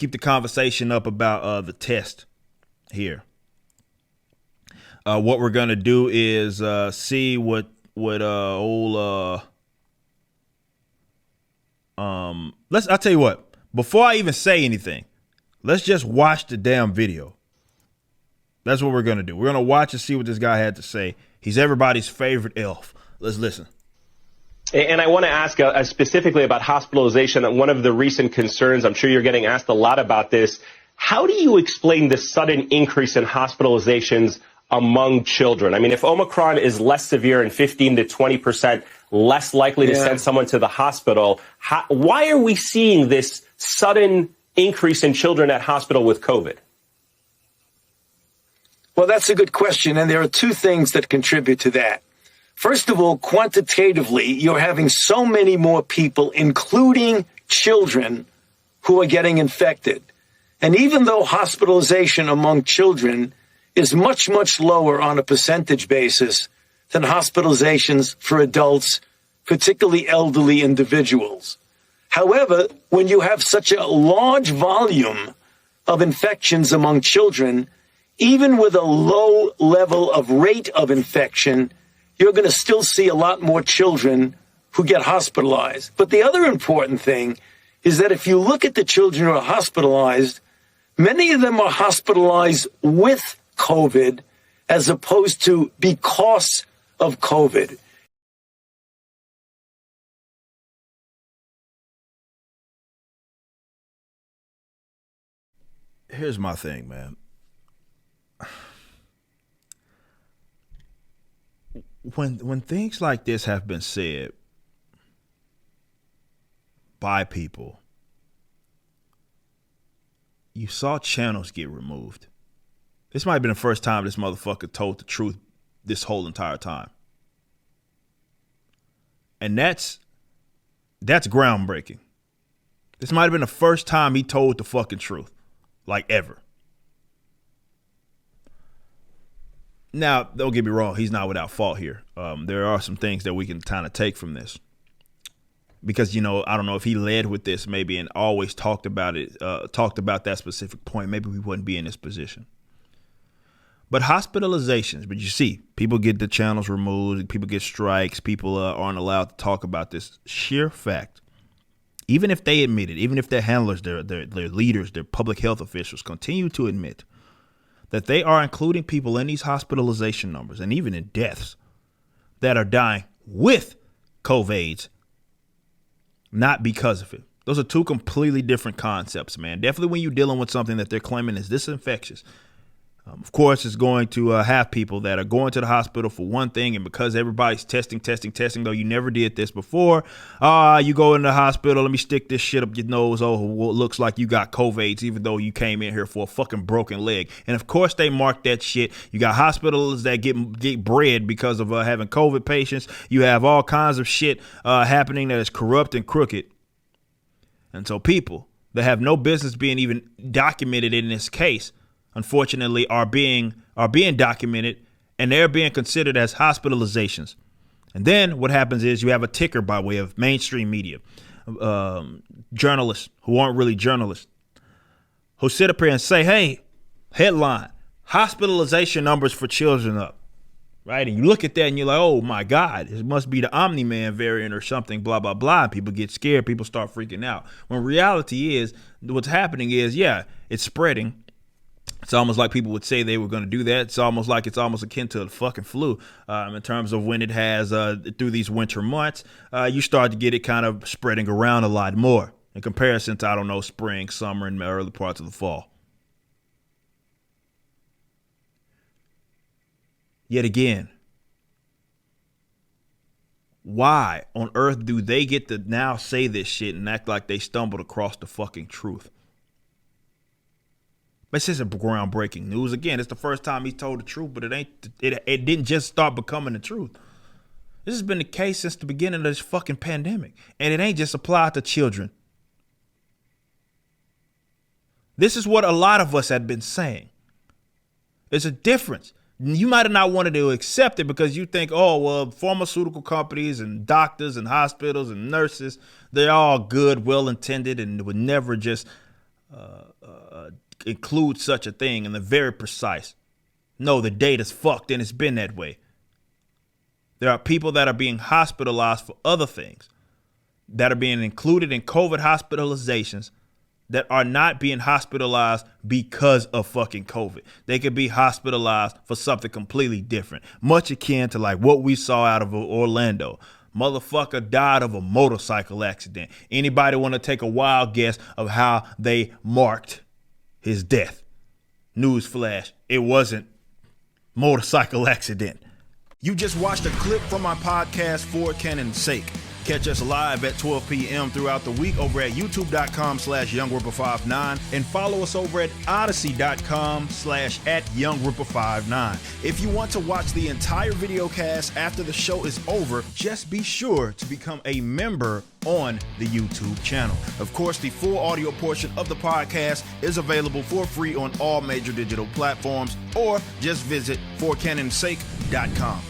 keep the conversation up about the test here. What we're gonna do is see what old I'll tell you what. Before I even say anything, let's just watch the damn video. That's what we're gonna do. We're gonna watch and see what this guy had to say. He's everybody's favorite elf. Let's listen. And I want to ask specifically about hospitalization. One of the recent concerns, I'm sure you're getting asked a lot about this. How do you explain the sudden increase in hospitalizations among children? I mean, if Omicron is less severe and 15 to 20% less likely to send someone to the hospital, why are we seeing this sudden increase in children at hospital with COVID? Well, that's a good question. And there are two things that contribute to that. First of all, quantitatively, you're having so many more people, including children, who are getting infected. And even though hospitalization among children is much, much lower on a percentage basis than hospitalizations for adults, particularly elderly individuals. However, when you have such a large volume of infections among children, even with a low level of rate of infection, you're going to still see a lot more children who get hospitalized. But the other important thing is that if you look at the children who are hospitalized, many of them are hospitalized with COVID as opposed to because of COVID. Here's my thing, man. When things like this have been said by people, you saw channels get removed. This might have been the first time this motherfucker told the truth this whole entire time. And that's groundbreaking. This might have been the first time he told the fucking truth, like ever. Now, don't get me wrong, he's not without fault here. There are some things that we can kind of take from this. Because, I don't know if he led with this maybe and always talked about that specific point. Maybe we wouldn't be in this position. But hospitalizations, but you see, people get the channels removed, people get strikes, people aren't allowed to talk about this sheer fact. Even if they admit it, even if their handlers, their leaders, their public health officials continue to admit that they are including people in these hospitalization numbers and even in deaths that are dying with COVID, not because of it. Those are two completely different concepts, man. Definitely when you're dealing with something that they're claiming is this infectious. Of course, it's going to have people that are going to the hospital for one thing, and because everybody's testing, though you never did this before, you go in the hospital, let me stick this shit up your nose, well, it looks like you got COVID, even though you came in here for a fucking broken leg. And of course, they mark that shit. You got hospitals that get bread because of having COVID patients. You have all kinds of shit happening that is corrupt and crooked. And so people that have no business being even documented in this case, unfortunately, are being documented, and they're being considered as hospitalizations. And then what happens is you have a ticker by way of mainstream media, journalists who aren't really journalists, who sit up here and say, hey, headline, hospitalization numbers for children up, right? And you look at that and you're like, oh my God, it must be the Omni-Man variant or something, blah, blah, blah. And people get scared, people start freaking out. When reality is, what's happening is, it's spreading. It's almost like people would say they were going to do that. It's almost akin to the fucking flu in terms of when it has through these winter months, you start to get it kind of spreading around a lot more in comparison to, I don't know, spring, summer, and early parts of the fall. Yet again, why on earth do they get to now say this shit and act like they stumbled across the fucking truth? This isn't groundbreaking news. Again, it's the first time he told the truth, but it didn't just start becoming the truth. This has been the case since the beginning of this fucking pandemic. And it ain't just applied to children. This is what a lot of us had been saying. There's a difference. You might have not wanted to accept it because you think, oh, well, pharmaceutical companies and doctors and hospitals and nurses, they're all good, well-intended, and would never just include such a thing, and they're very precise. No, the data's fucked and it's been that way. There are people that are being hospitalized for other things that are being included in COVID hospitalizations that are not being hospitalized because of fucking COVID. They could be hospitalized for something completely different, much akin to like what we saw out of Orlando. Motherfucker died of a motorcycle accident. Anybody want to take a wild guess of how they marked his death? Newsflash, it wasn't motorcycle accident. You just watched a clip from my podcast, For Canon's Sake. Catch us live at 12 p.m. throughout the week over at youtube.com/YoungRipper59 and follow us over at odyssey.com/@YoungRipper59. If you want to watch the entire video cast after the show is over, just be sure to become a member on the YouTube channel. Of course, the full audio portion of the podcast is available for free on all major digital platforms, or just visit forcanonsake.com.